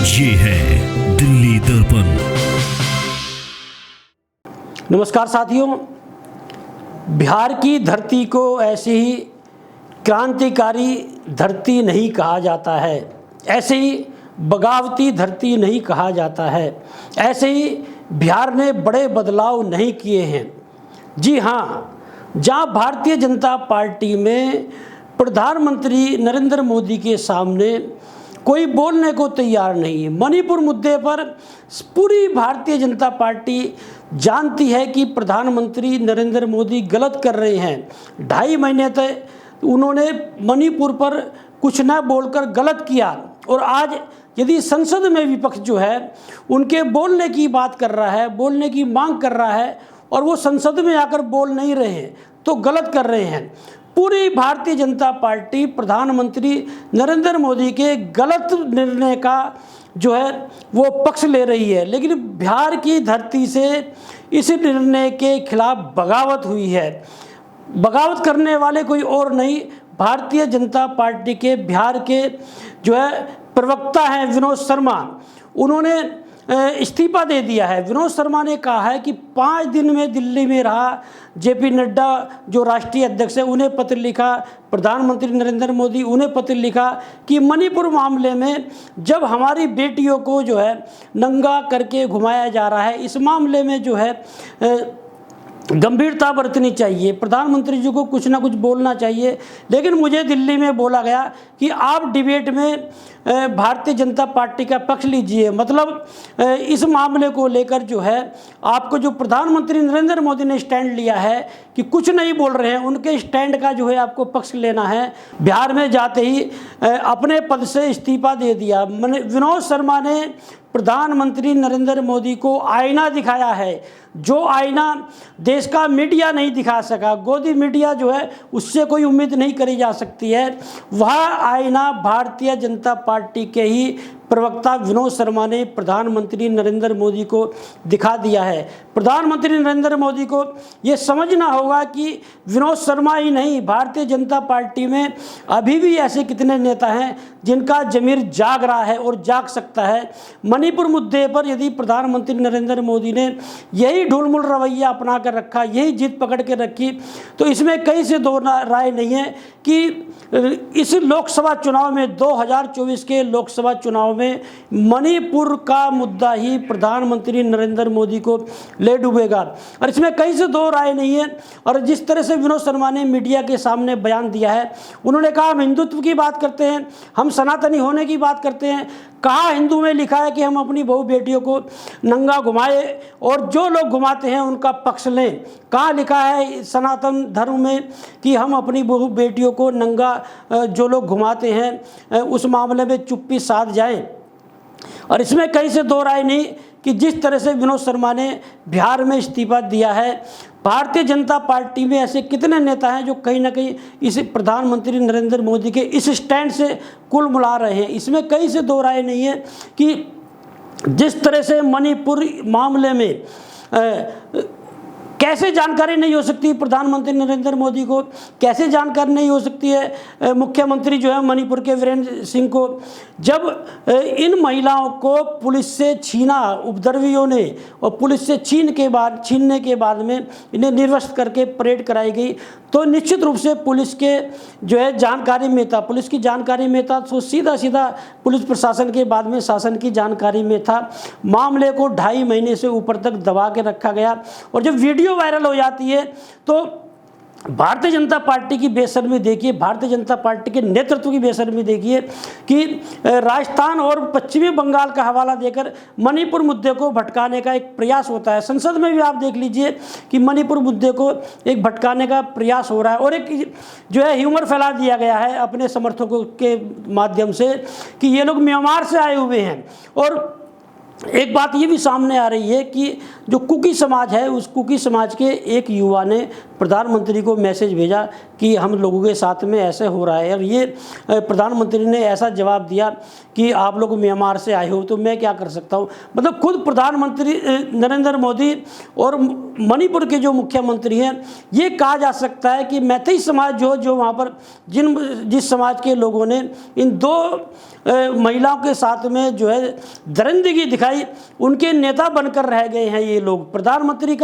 ये है दिल्ली दर्पण। नमस्कार साथियों, बिहार की धरती को ऐसे ही क्रांतिकारी धरती नहीं कहा जाता है, ऐसे ही बगावती धरती नहीं कहा जाता है, ऐसे ही बिहार ने बड़े बदलाव नहीं किए हैं। जी हाँ, जहाँ भारतीय जनता पार्टी में प्रधानमंत्री नरेंद्र मोदी के सामने कोई बोलने को तैयार नहीं है। मणिपुर मुद्दे पर पूरी भारतीय जनता पार्टी जानती है कि प्रधानमंत्री नरेंद्र मोदी गलत कर रहे हैं। 2.5 महीने तक उन्होंने मणिपुर पर कुछ न बोलकर गलत किया, और आज यदि संसद में विपक्ष जो है उनके बोलने की बात कर रहा है, बोलने की मांग कर रहा है, और वो संसद में आकर बोल नहीं रहे हैं तो गलत कर रहे हैं। पूरी भारतीय जनता पार्टी प्रधानमंत्री नरेंद्र मोदी के गलत निर्णय का जो है वो पक्ष ले रही है, लेकिन बिहार की धरती से इस निर्णय के खिलाफ बगावत हुई है। बगावत करने वाले कोई और नहीं, भारतीय जनता पार्टी के बिहार के जो है प्रवक्ता हैं विनोद शर्मा। उन्होंने इस्तीफा दे दिया है। विनोद शर्मा ने कहा है कि 5 दिन में दिल्ली में रहा जेपी नड्डा जो राष्ट्रीय अध्यक्ष है, उन्हें पत्र लिखा, प्रधानमंत्री नरेंद्र मोदी उन्हें पत्र लिखा कि मणिपुर मामले में जब हमारी बेटियों को जो है नंगा करके घुमाया जा रहा है, इस मामले में जो है गंभीरता बरतनी चाहिए, प्रधानमंत्री जी को कुछ ना कुछ बोलना चाहिए। लेकिन मुझे दिल्ली में बोला गया कि आप डिबेट में भारतीय जनता पार्टी का पक्ष लीजिए, मतलब इस मामले को लेकर जो है आपको जो प्रधानमंत्री नरेंद्र मोदी ने स्टैंड लिया है कि कुछ नहीं बोल रहे हैं, उनके स्टैंड का जो है आपको पक्ष लेना है। बिहार में जाते ही अपने पद से इस्तीफा दे दिया। विनोद शर्मा ने प्रधानमंत्री नरेंद्र मोदी को आईना दिखाया है, जो आईना देश का मीडिया नहीं दिखा सका। गोदी मीडिया जो है उससे कोई उम्मीद नहीं करी जा सकती है। वह आईना भारतीय जनता पार्टी के ही प्रवक्ता विनोद शर्मा ने प्रधानमंत्री नरेंद्र मोदी को दिखा दिया है। प्रधानमंत्री नरेंद्र मोदी को ये समझना होगा कि विनोद शर्मा ही नहीं, भारतीय जनता पार्टी में अभी भी ऐसे कितने नेता हैं जिनका ज़मीर जाग रहा है और जाग सकता है। मणिपुर मुद्दे पर यदि प्रधानमंत्री नरेंद्र मोदी ने यही ढुलमुल रवैया अपना कर रखा, यही जिद पकड़ के रखी, तो इसमें कहीं से दो राय नहीं है कि इस लोकसभा चुनाव में 2024 के लोकसभा चुनाव में मणिपुर का मुद्दा ही प्रधानमंत्री नरेंद्र मोदी को ले डूबेगा, और इसमें कहीं से दो राय नहीं है। और जिस तरह से विनोद शर्मा ने मीडिया के सामने बयान दिया है, उन्होंने कहा हम हिंदुत्व की बात करते हैं, हम सनातनी होने की बात करते हैं। कहाँ हिंदू में लिखा है कि हम अपनी बहू बेटियों को नंगा घुमाए और जो लोग घुमाते हैं उनका पक्ष लें? कहाँ लिखा है सनातन धर्म में कि हम अपनी बहू बेटियों को नंगा जो लोग घुमाते हैं उस मामले में चुप्पी साध जाएं? और इसमें कहीं से दो राय नहीं कि जिस तरह से विनोद शर्मा ने बिहार में इस्तीफा दिया है, भारतीय जनता पार्टी में ऐसे कितने नेता हैं जो कहीं ना कहीं इस प्रधानमंत्री नरेंद्र मोदी के इस स्टैंड से कुल मिला रहे हैं। इसमें कहीं से दो राय नहीं है कि जिस तरह से मणिपुर मामले में कैसे जानकारी नहीं हो सकती प्रधानमंत्री नरेंद्र मोदी को, कैसे जानकारी नहीं हो सकती है मुख्यमंत्री जो है मणिपुर के वीरेंद्र सिंह को, जब इन महिलाओं को पुलिस से छीना उपद्रवियों ने, और पुलिस से छीनने के बाद में इन्हें निर्वस्त्र करके परेड कराई गई, तो निश्चित रूप से पुलिस के जो है जानकारी में था, पुलिस की जानकारी में था, तो सीधा पुलिस प्रशासन के बाद में शासन की जानकारी में था। मामले को 2.5 महीने से ऊपर तक दबा के रखा गया, और जब वीडियो वायरल हो जाती है तो भारतीय जनता पार्टी की बेशर्मी देखिए, भारतीय जनता पार्टी के नेतृत्व की बेशर्मी देखिए कि राजस्थान और पश्चिमी बंगाल का हवाला देकर मणिपुर मुद्दे को भटकाने का एक प्रयास होता है। संसद में भी आप देख लीजिए कि मणिपुर मुद्दे को एक भटकाने का प्रयास हो रहा है, और एक जो है ह्यूमर फैला दिया गया है अपने समर्थकों के माध्यम से कि ये लोग म्यांमार से आए हुए हैं। और एक बात ये भी सामने आ रही है कि जो कुकी समाज है, उस कुकी समाज के एक युवा ने प्रधानमंत्री को मैसेज भेजा कि हम लोगों के साथ में ऐसे हो रहा है। और ये प्रधानमंत्री ने ऐसा जवाब दिया कि आप लोग म्यांमार से आए हो तो मैं क्या कर सकता हूँ। मतलब खुद प्रधानमंत्री नरेंद्र मोदी और मणिपुर के जो मुख्यमंत्री हैं, ये कहा जा सकता है कि मैथी समाज जो वहाँ पर जिस समाज के लोगों ने इन दो महिलाओं के साथ में जो है दरिंदगी दिखाई, उनके नेता बनकर रह गए हैं ये लोग। प्रधानमंत्री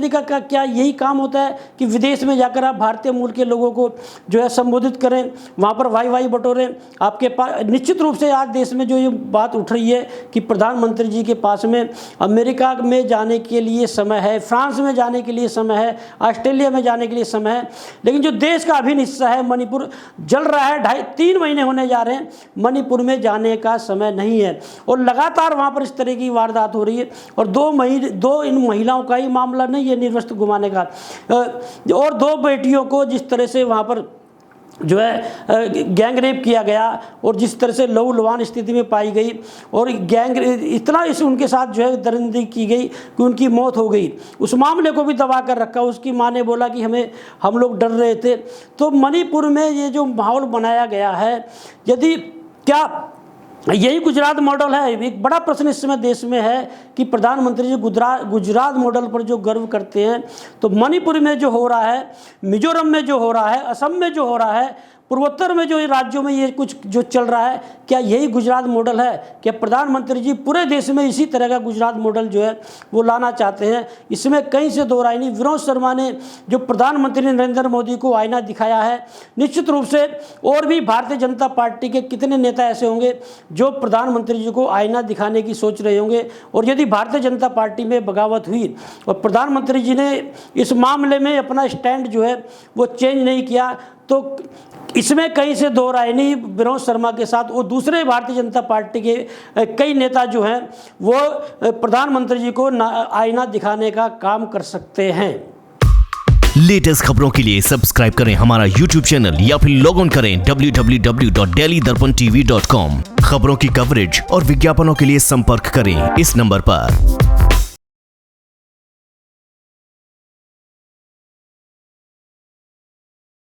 का क्या यही काम होता है कि विदेश में जाकर आप भारतीय मूल के लोगों को जो है संबोधित करें, वहाँ पर वाई बटोरें। आपके पास निश्चित रूप से आज देश में जो ये बात उठ रही है कि प्रधानमंत्री जी के पास में अमेरिका में जाने के लिए समय है, फ्रांस में जाने के लिए समय है, ऑस्ट्रेलिया में जाने के लिए समय है, लेकिन जो देश का अभिन्न हिस्सा है मणिपुर जल रहा है, 2.5-3 महीने होने जा रहे हैं, मणिपुर में जाने का समय नहीं है। और लगातार वहाँ पर इस तरह की वारदात हो रही है। और दो इन महिलाओं का ही मामला नहीं है निर्वस्त्र घुमाने का, और 2 बेटियों को जिस तरह से वहाँ पर जो है गैंग रेप किया गया और जिस तरह से लहूलुहान स्थिति में पाई गई, और उनके साथ जो है दरिंदगी की गई कि उनकी मौत हो गई। उस मामले को भी दबा कर रखा। उसकी माँ ने बोला कि हम लोग डर रहे थे। तो मणिपुर में ये जो माहौल बनाया गया है, यदि क्या यही गुजरात मॉडल है? एक बड़ा प्रश्न इस समय देश में है कि प्रधानमंत्री जी गुजरात मॉडल पर जो गर्व करते हैं, तो मणिपुर में जो हो रहा है, मिजोरम में जो हो रहा है, असम में जो हो रहा है, पूर्वोत्तर में जो राज्यों में ये कुछ जो चल रहा है, क्या यही गुजरात मॉडल है? क्या प्रधानमंत्री जी पूरे देश में इसी तरह का गुजरात मॉडल जो है वो लाना चाहते हैं? इसमें कहीं से दो राय नहीं। विनोद शर्मा ने जो प्रधानमंत्री नरेंद्र मोदी को आईना दिखाया है, निश्चित रूप से और भी भारतीय जनता पार्टी के कितने नेता ऐसे होंगे जो प्रधानमंत्री जी को आईना दिखाने की सोच रहे होंगे। और यदि भारतीय जनता पार्टी में बगावत हुई और प्रधानमंत्री जी ने इस मामले में अपना स्टैंड जो है वो चेंज नहीं किया, तो इसमें कहीं से दो राय नहीं। विनोद शर्मा के साथ वो दूसरे भारतीय जनता पार्टी के कई नेता जो हैं वो प्रधानमंत्री जी को आईना दिखाने का काम कर सकते हैं। लेटेस्ट खबरों के लिए सब्सक्राइब करें हमारा YouTube चैनल या फिर लॉग ऑन करें www.delhidarpantv.com। खबरों की कवरेज और विज्ञापनों के लिए संपर्क करें इस नंबर पर।